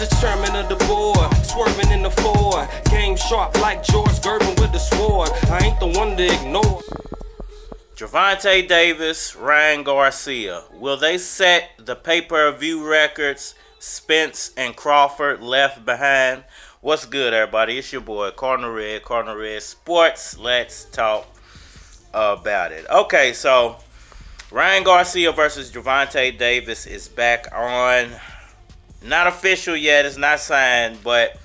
the chairman of the board, swerving in the Ford. Game sharp like George Gervonta with the sword. I ain't the one to ignore. Gervonta Davis, Ryan Garcia. Will they set the pay-per-view records Spence and Crawford left behind? What's good, everybody? It's your boy, Cardinal Red Sports. Let's talk about it. Okay, so Ryan Garcia versus Gervonta Davis is back on. Not official yet. It's not signed, but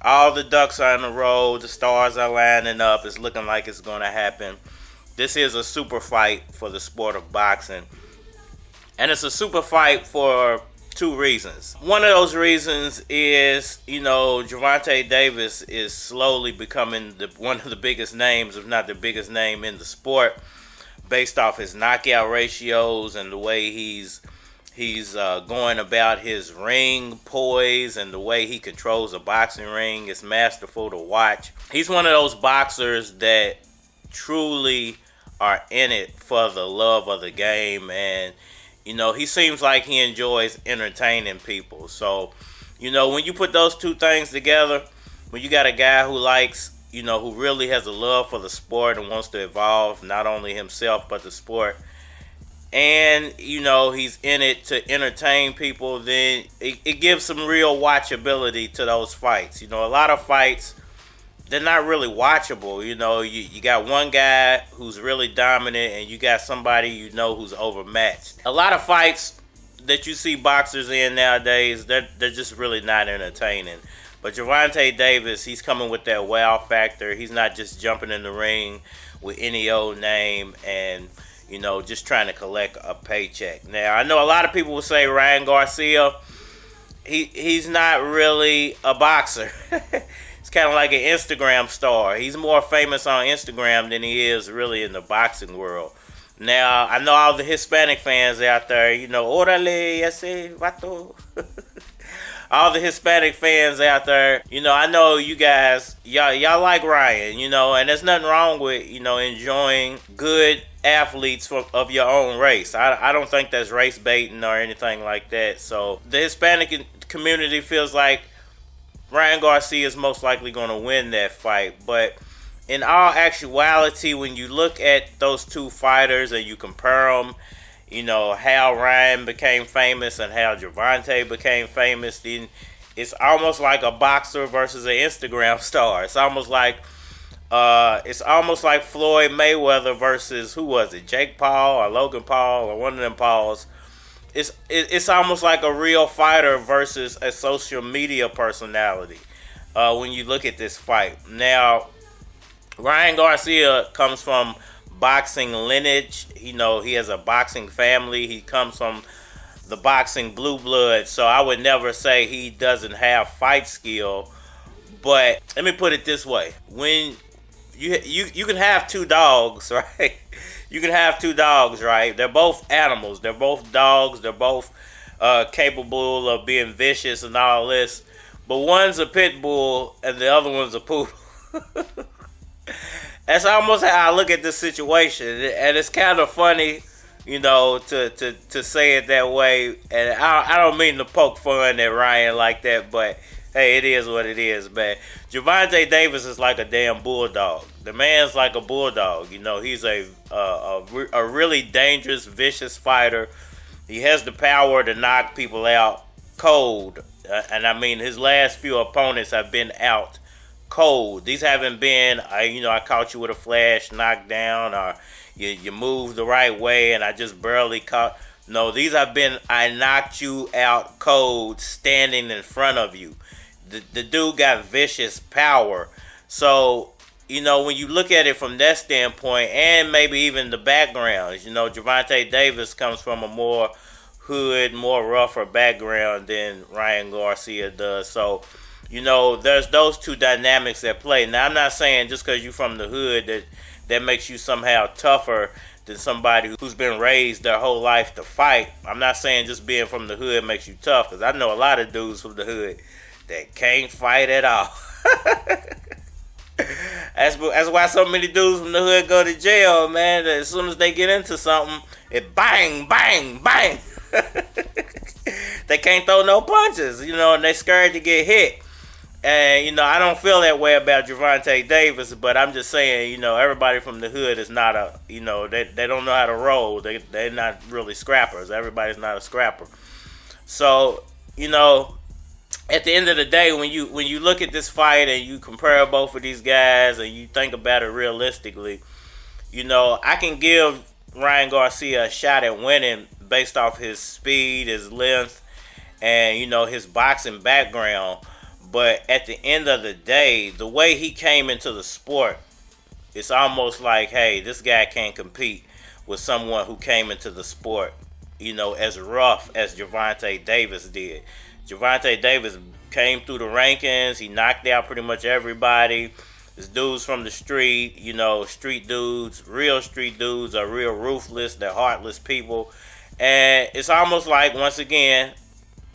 all the ducks are in a row. The stars are lining up. It's looking like it's going to happen. This is a super fight for the sport of boxing. And it's a super fight for two reasons. One of those reasons is, Gervonta Davis is slowly becoming one of the biggest names, if not the biggest name in the sport, based off his knockout ratios and the way he's going about his ring poise and the way he controls a boxing ring is masterful to watch. He's one of those boxers that truly are in it for the love of the game, and he seems like he enjoys entertaining people. So when you put those two things together, when you got a guy who likes who really has a love for the sport and wants to evolve not only himself but the sport, and he's in it to entertain people, then it gives some real watchability to those fights. A lot of fights, they're not really watchable. You got one guy who's really dominant and you got somebody who's overmatched. A lot of fights that you see boxers in nowadays, they're just really not entertaining. But Gervonta Davis, he's coming with that wow factor. He's not just jumping in the ring with any old name and just trying to collect a paycheck. Now, I know a lot of people will say Ryan Garcia, he's not really a boxer. It's kind of like an Instagram star. He's more famous on Instagram than he is really in the boxing world. Now, I know all the Hispanic fans out there, orale, ese vato. All the Hispanic fans out there, I know you guys, y'all like Ryan, and there's nothing wrong with, enjoying good athletes of your own race. I don't think that's race baiting or anything like that. So the Hispanic community feels like Ryan Garcia is most likely going to win that fight. But in all actuality, when you look at those two fighters and you compare them, how Ryan became famous and how Gervonta became famous, then it's almost like a boxer versus an Instagram star. It's almost like Floyd Mayweather versus, who was it, Jake Paul or Logan Paul or one of them Pauls. It's almost like a real fighter versus a social media personality when you look at this fight. Now, Ryan Garcia comes from boxing lineage. He has a boxing family. He comes from the boxing blue blood. So I would never say he doesn't have fight skill. But let me put it this way: when you can have two dogs, right? You can have two dogs, right? They're both animals. They're both dogs. They're both capable of being vicious and all this. But one's a pit bull and the other one's a poodle. That's almost how I look at this situation. And it's kind of funny, to say it that way. And I don't mean to poke fun at Ryan like that, but hey, it is what it is, man. Gervonta Davis is like a damn bulldog. The man's like a bulldog. He's a really dangerous, vicious fighter. He has the power to knock people out cold. And I mean, his last few opponents have been out cold. These haven't been, I caught you with a flash knockdown, or you moved the right way and I just barely caught. No, these have been, I knocked you out cold standing in front of you. The dude got vicious power. So, when you look at it from that standpoint, and maybe even the backgrounds, Gervonta Davis comes from a more hood, more rougher background than Ryan Garcia does. So, there's those two dynamics at play. Now, I'm not saying just because you're from the hood that makes you somehow tougher than somebody who's been raised their whole life to fight. I'm not saying just being from the hood makes you tough, because I know a lot of dudes from the hood that can't fight at all. That's why so many dudes from the hood go to jail, man. As soon as they get into something, it bang, bang, bang. They can't throw no punches, you know, and they scared to get hit. And, you know, I don't feel that way about Gervonta Davis, but I'm just saying, you know, everybody from the hood is not a, you know, they don't know how to roll. They're not really scrappers. Everybody's not a scrapper. So, you know, at the end of the day, when you look at this fight and you compare both of these guys and you think about it realistically, you know, I can give Ryan Garcia a shot at winning based off his speed, his length, and, you know, his boxing background. But at the end of the day, the way he came into the sport, it's almost like, hey, this guy can't compete with someone who came into the sport, you know, as rough as Gervonta Davis did. Gervonta Davis came through the rankings. He knocked out pretty much everybody. This dude's from the street, you know, street dudes. Real street dudes are real ruthless. They're heartless people. And it's almost like, once again,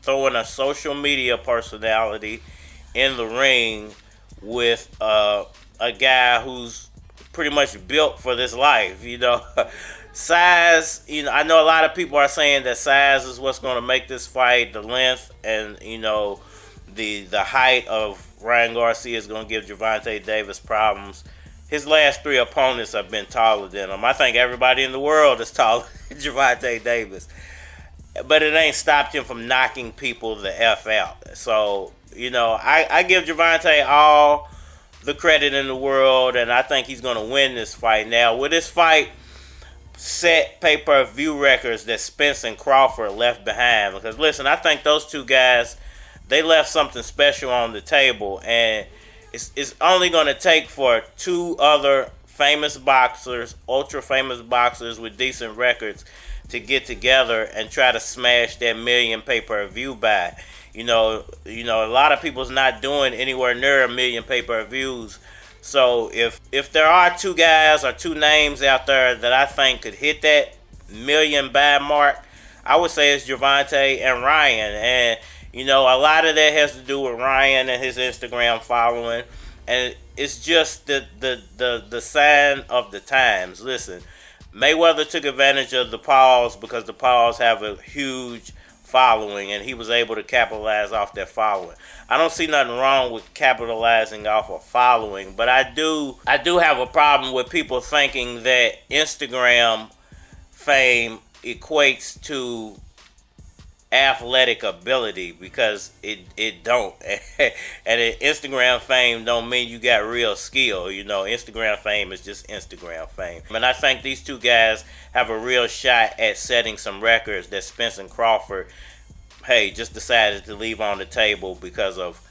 throwing a social media personality in the ring with a guy who's pretty much built for this life, you know. Size, you know, I know a lot of people are saying that size is what's going to make this fight. The length and, you know, the height of Ryan Garcia is going to give Gervonta Davis problems. His last three opponents have been taller than him. I think everybody in the world is taller than Gervonta Davis. But it ain't stopped him from knocking people the F out. So, you know, I give Gervonta all the credit in the world, and I think he's going to win this fight. Now, with this fight, set pay-per-view records that Spence and Crawford left behind. Because, listen, I think those two guys, they left something special on the table, and it's only going to take for two other famous boxers, ultra-famous boxers with decent records, to get together and try to smash that million pay-per-view buy. You know, a lot of people's not doing anywhere near a million pay-per-views. So if there are two guys or two names out there that I think could hit that million buy mark, I would say it's Gervonta and Ryan. And, you know, a lot of that has to do with Ryan and his Instagram following. And it's just the sign of the times. Listen, Mayweather took advantage of the pause because the pause have a huge following, and he was able to capitalize off that following. I don't see nothing wrong with capitalizing off a following, but I do have a problem with people thinking that Instagram fame equates to athletic ability, because it don't. And Instagram fame don't mean you got real skill. You know, Instagram fame is just Instagram fame. And I think these two guys have a real shot at setting some records that Spence and Crawford, hey, just decided to leave on the table because of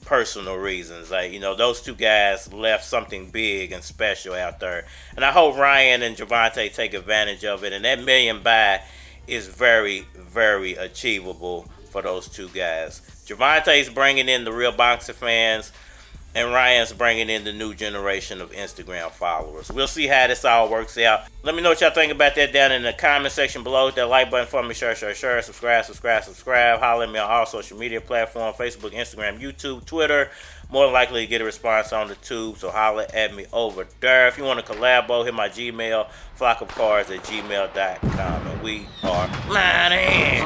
personal reasons. Like, you know, those two guys left something big and special out there. And I hope Ryan and Gervonta take advantage of it. And that million buy is very, very achievable for those two guys. Gervonta's bringing in the real boxer fans, and Ryan's bringing in the new generation of Instagram followers. We'll see how this all works out. Let me know what y'all think about that down in the comment section below. Hit that like button for me. Share. Subscribe. Holler at me on all social media platforms: Facebook, Instagram, YouTube, Twitter. More likely to get a response on the tube, so holler at me over there. If you want to collabo, hit my Gmail, flockofcards@gmail.com. And we are Manny.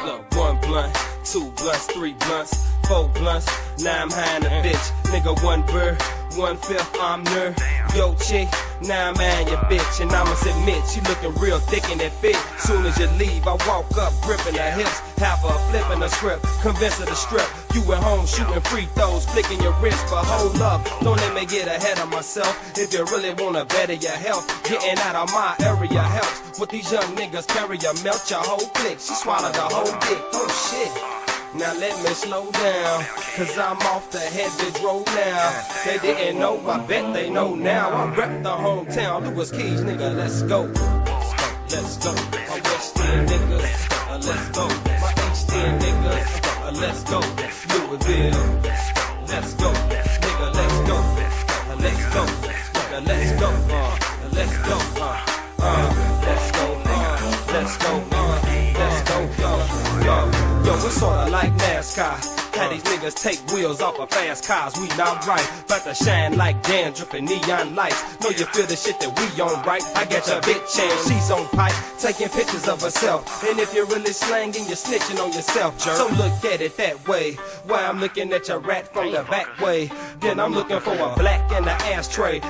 Look, 1 blunt, 2 blunts, 3 blunts, 4 blunts, now I'm high in a bitch. Nigga, 1 bird, 1/5, I'm nerd. Yo, chick, now I'm at your bitch. And I'ma admit, she looking real thick in that fit. Soon as you leave, I walk up, gripping her hips, half her flipping the script, convince her to strip. You at home shooting free throws, flicking your wrist, but hold up, don't let me get ahead of myself. If you really wanna better your health, getting out of my area helps. What these young niggas carry, you melt your whole clique. She swallowed the whole dick, oh shit. Now let me slow down, cause I'm off the head bitch roll now. They didn't know, I bet they know now. I rep the hometown, Louis Keys, nigga, let's go. Let's go, my West End niggas, let's go. My H-10 niggas, let's go. Louisville, let's go. Nigga, let's go. Let's go, nigga, let's go. Let's go, let's go, let's go, let's go, yo. Yo, it's sorta like NASCAR. How these niggas take wheels off of fast cars, we not right. About to shine like dandruff and neon lights. Know you feel the shit that we on, right? I got your bitch and she's on pipe, taking pictures of herself. And if you're really slanging, you're snitching on yourself, jerk. So look at it that way. While I'm looking at your rat from the back way, then I'm looking for a black in the ashtray.